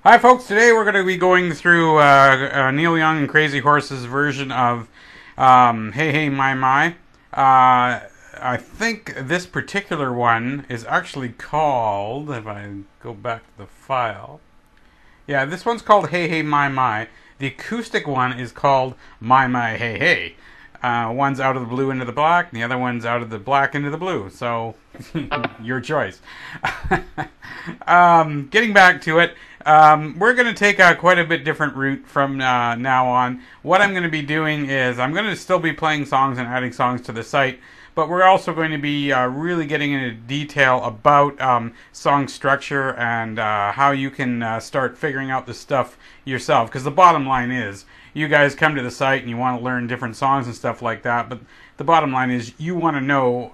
Hi folks, today we're going to be going through Neil Young and Crazy Horse's version of Hey Hey My My. I think this particular one is actually called, if I go back to the file, yeah, this one's called Hey Hey My My. The acoustic one is called My My Hey Hey. One's out of the blue into the black, and the other one's out of the black into the blue, so your choice. Getting back to it, we're going to take a quite a bit different route from now on. What I'm going to be doing is I'm going to still be playing songs and adding songs to the site, but we're also going to be really getting into detail about song structure and how you can start figuring out this stuff yourself. Because the bottom line is, you guys come to the site and you want to learn different songs and stuff like that, but the bottom line is you want to know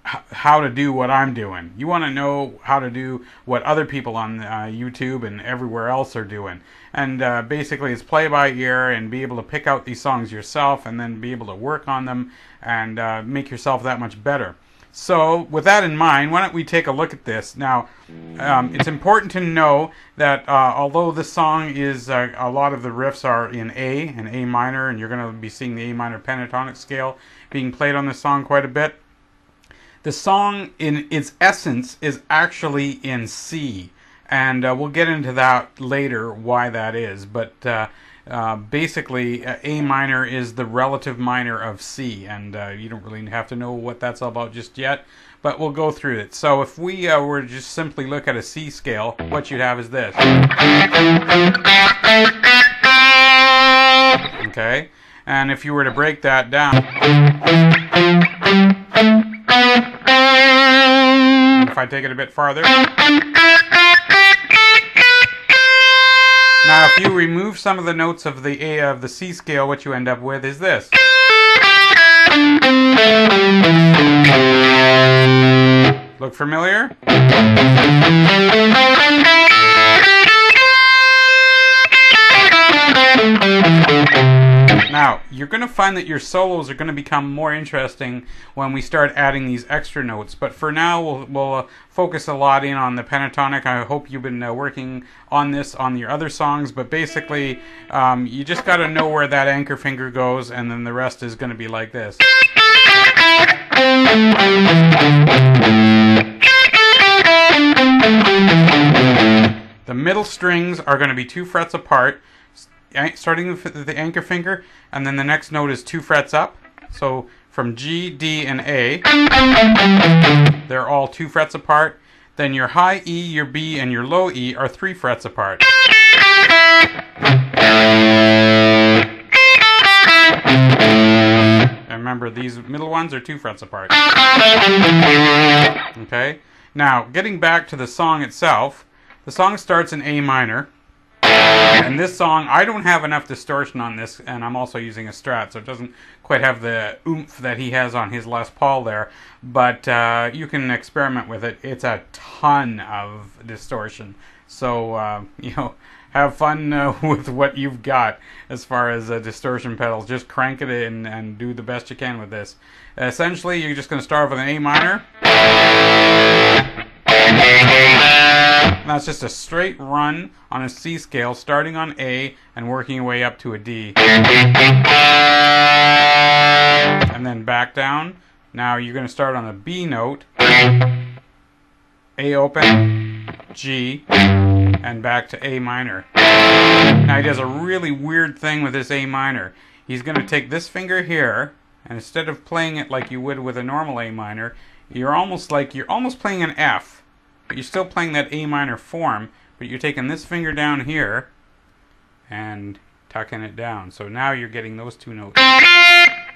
how to do what I'm doing. You want to know how to do what other people on YouTube and everywhere else are doing. And basically it's play by ear and be able to pick out these songs yourself and then be able to work on them and make yourself that much better. So with that in mind, why don't we take a look at this. Now, it's important to know that although this song is, a lot of the riffs are in A and A minor, and you're going to be seeing the A minor pentatonic scale being played on this song quite a bit, the song in its essence is actually in C. And we'll get into that later, why that is. But basically, A minor is the relative minor of C, and you don't really have to know what that's all about just yet, but we'll go through it. So if we were to just simply look at a C scale, what you'd have is this. Okay? And if you were to break that down, and if I take it a bit farther, now, if you remove some of the notes of the A of the C scale, what you end up with is this. Look familiar? Now, you're going to find that your solos are going to become more interesting when we start adding these extra notes. But for now, we'll focus a lot in on the pentatonic. I hope you've been working on this on your other songs. But basically, you just got to know where that anchor finger goes, and then the rest is going to be like this. The middle strings are going to be 2 frets apart, starting with the anchor finger, and then the next note is 2 frets up. So from G, D, and A, they're all 2 frets apart. Then your high E, your B, and your low E are 3 frets apart. And remember, these middle ones are 2 frets apart. Okay? Now, getting back to the song itself, the song starts in A minor. And this song, I don't have enough distortion on this, and I'm also using a Strat, so it doesn't quite have the oomph that he has on his Les Paul there, but you can experiment with it. It's a ton of distortion, so you know, have fun with what you've got as far as distortion pedals. Just crank it in and do the best you can with this. Essentially, you're just going to start with an A minor. And that's just a straight run on a C scale, starting on A and working your way up to a D. And then back down. Now you're going to start on a B note, A open, G, and back to A minor. Now he does a really weird thing with this A minor. He's going to take this finger here, and instead of playing it like you would with a normal A minor, you're almost playing an F. But you're still playing that A minor form, but you're taking this finger down here and tucking it down. So now you're getting those 2 notes.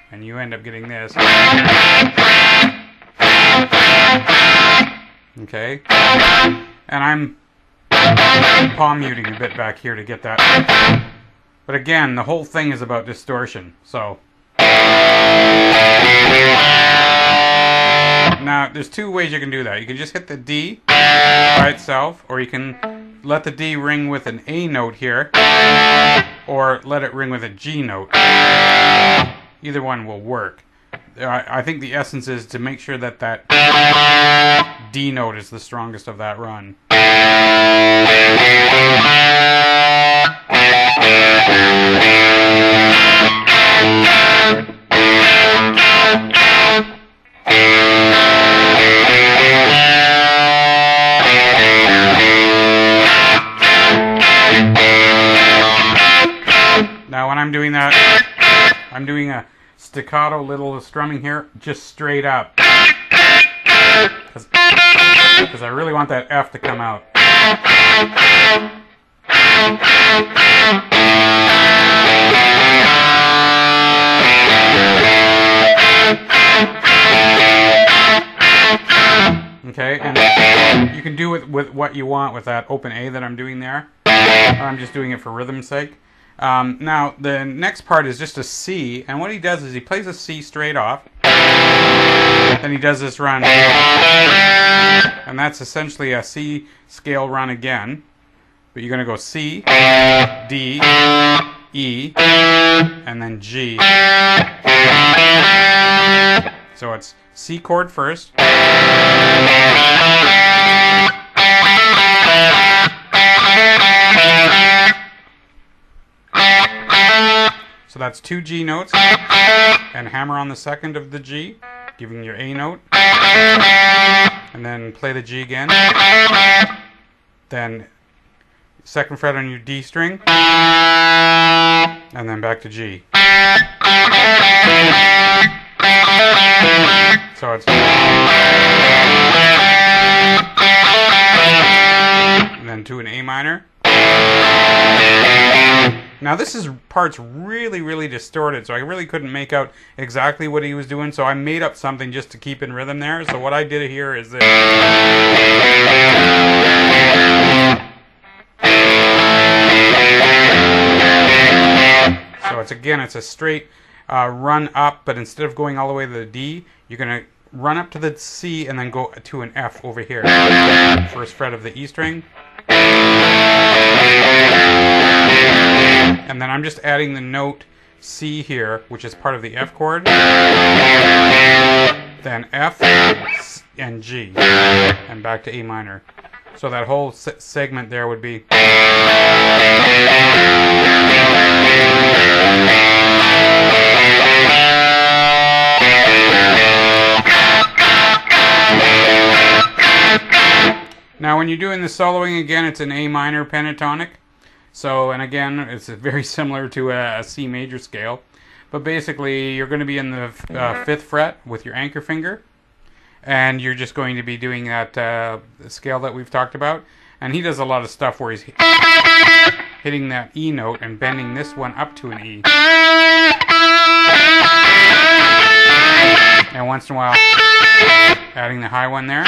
And you end up getting this. Okay? And I'm palm muting a bit back here to get that. But again, the whole thing is about distortion. So now, there's 2 ways you can do that. You can just hit the D by itself, or you can let the D ring with an A note here, or let it ring with a G note. Either one will work. I think the essence is to make sure that that D note is the strongest of that run. Now when I'm doing that, I'm doing a staccato little strumming here, just straight up. Because I really want that F to come out. Okay, and you can do it with what you want with that open A that I'm doing there. I'm just doing it for rhythm's sake. Now, the next part is just a C, and what he does is he plays a C straight off, then he does this run, and that's essentially a C scale run again, but you're going to go C, D, E, and then G. So it's C chord first, so that's 2 G notes, and hammer on the second of the G, giving your A note, and then play the G again, then second fret on your D string, and then back to G. So it's, and then to an A minor. Now this part's really distorted, so I really couldn't make out exactly what he was doing, so I made up something just to keep in rhythm there. So what I did here is this. So it's a straight run up, but instead of going all the way to the D, you're going to run up to the C and then go to an F over here. First fret of the E string. And then I'm just adding the note C here, which is part of the F chord. Then F and G. And back to A minor. So that whole segment there would be. Now when you're doing the soloing again, it's an A minor pentatonic. So, and again, it's very similar to a C major scale. But basically, you're going to be in the 5th fret with your anchor finger. And you're just going to be doing that scale that we've talked about. And he does a lot of stuff where he's hitting that E note and bending this one up to an E. And once in a while, adding the high one there.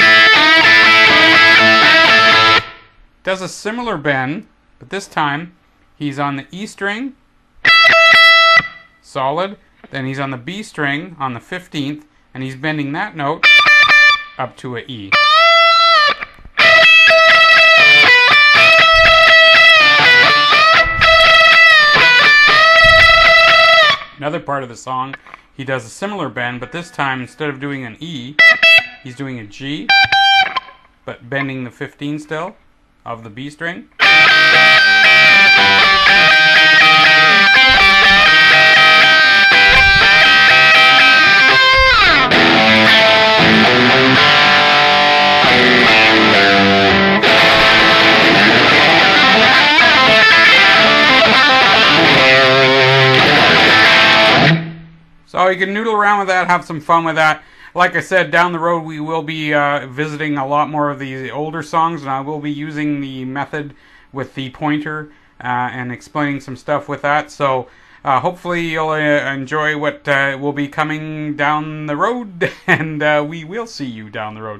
Does a similar bend, but this time he's on the E string, solid, then he's on the B string on the 15th, and he's bending that note up to an E. Another part of the song, he does a similar bend, but this time instead of doing an E, he's doing a G, but bending the 15 still of the B string. So you can noodle around with that, have some fun with that. Like I said, down the road we will be visiting a lot more of the older songs, and I will be using the method with the pointer and explaining some stuff with that. So hopefully you'll enjoy what will be coming down the road, and we will see you down the road.